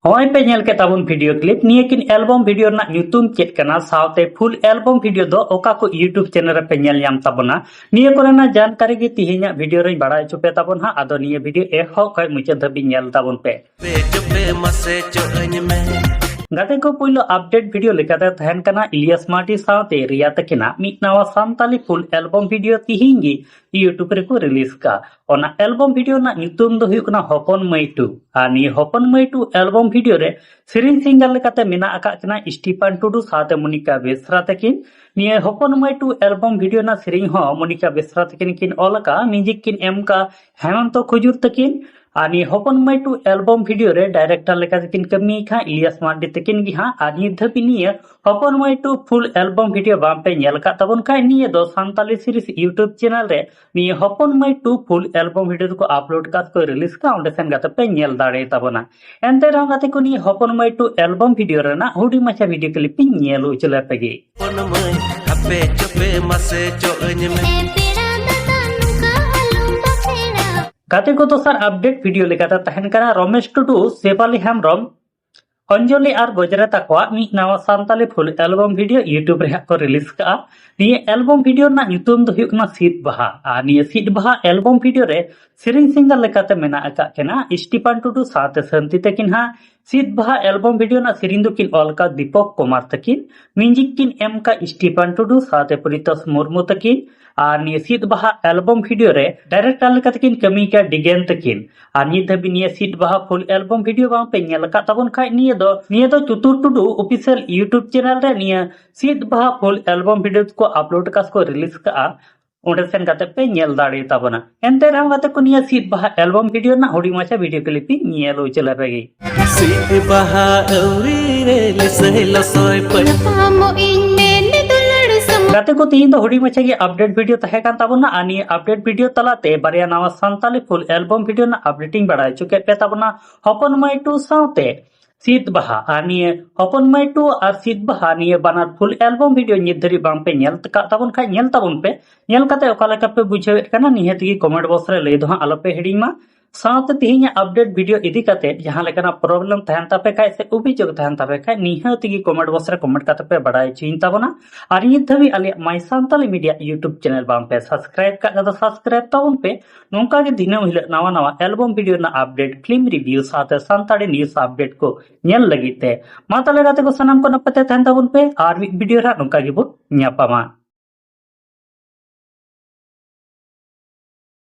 हॉय पे नेल के ताबुन video clip निये किन एल्बम वीडियो ना यूट्यूब चेक कना सावते फुल एल्बम वीडियो दो ओका को यूट्यूब चैनल पे नेल याम ताबुना निये कोरेना जानकारी गे तिहिना वीडियो रे बड़ा चुपे ताबुन हा आदो निये वीडियो ए हो खय मुचे धबी नेल ताबुन पे गाते को पुइलो अपडेट वीडियो लेकाते तहन कना इलियास मार्टी सावते रिया तकिना मिट नवा सांताली फुल एल्बम वीडियो तिहिंगी यूट्यूब रे को रिलीज का ओना एल्बम वीडियो ना ᱧᱩᱛᱩᱢ दो हुई कना हपन मैटू आ नि हपन मैटू एल्बम वीडियो रे सिरिन सिंगर लेकाते मेना आका कना स्टीफन टुडू साथे मोनिका बेसरा तकिन निये हपन मैटू एल्बम वीडियो ना सिरिन हो मोनिका बेसरा तकिन किन ओलका म्यूजिक किन एम का हेमंत खुजूर तकिन आनी हपन मैटू एल्बम वीडियो रे डायरेक्टर लेका तकिन कमी खा इलियास मार्टी तकिन गी हां आनी धबी निये हपन मैटू फुल एल्बम वीडियो बाम पे नेल का तबन का निये दो सांताली सीरीज यूट्यूब चैनल रे निये हपन मैटू फुल एल्बम वीडियो को अपलोड का को रिलीज का ओंडे सेन गाते पे नेल दाड़े तबना एंते राव गाते को निये हपन मैटू एल्बम वीडियो रे ना हुडी माछा वीडियो क्लिप नेल उचले पेगे गाते को तो सर अपडेट वीडियो लेकाता तहन कना रमेश टुडू सेपाली हेमब्रम अंजलि और गजरा तकवा मिट नवा Santali full album video YouTube रे को रिलीज का निये एल्बम वीडियो ना ᱧᱩᱛᱩᱢ दो हुई सीट बहा आ निये सीट बहा एल्बम वीडियो रे सिरिन सिंगर लेकाते मेना आका केना स्टीफन टुडू साथे संति तकिन हा सीट बहा एल्बम वीडियो ना सिरिन दो किन ऑल का दीपक कुमार तकिन म्यूजिक किन एम का स्टीफन टुडू साथे प्रीतोष मुर्मू तकिन और निये सीट बहा एल्बम वीडियो रे डायरेक्टर लेका तकिन कमी का डिगेन तकिन और निये धबी निये सीट बहा फुल एल्बम वीडियो बां पे नेल का तबन खाय निये दो चुतुर टुडू ऑफिशियल यूट्यूब चैनल रे निये सीट बहा फुल एल्बम वीडियो को अपलोड का को रिलीज का ओंडे सेन गाते पे नेल दाड़े ताबना एंते राम गाते को निये सीट बहा एल्बम वीडियो ना हुडी माछा वीडियो क्लिप नेल उचला पेगे सीट बहा औरी रे लसय लसय पटामो इने गाते को तीन तो हुडी माछा अपडेट वीडियो तहे कान ताबना आनी अपडेट वीडियो तलाते बारिया नवा सांताली फुल एल्बम वीडियो ना अपडेटिंग बड़ा चुके पे ताबना हपन मैटू सावते सीट बहा आनी हपन मैटू और सीट बहा निये बानार फुल एल्बम वीडियो निधरी बांग पे नेल तका ताबन खा नेल ताबन पे नेल काते ओका लेका पे बुझावेत काना निहत गी कमेंट बॉक्स रे लई दो हा आलोपे हिडिमा साथ तिहिना अपडेट वीडियो इदी काते जहां लेकना प्रॉब्लम तहन तापे खाय से उबिजोग तहन तापे खाय निहत गी कमेंट बॉक्स रे कमेंट काते पे बड़ाई चिन ताबना और ये धबी आले my Santali media YouTube channel बाम पे सब्सक्राइब का तो सब्सक्राइब ताबन पे नोंका के दिनम हिल नवा नवा एल्बम वीडियो ना अपडेट फिल्म रिव्यू साथ सांताली न्यूज़ अपडेट को नेल लगिते मा ताले गाते को सनम को नपते तहन ताबन पे और वीडियो रा नोंका गी बो न्यापामा।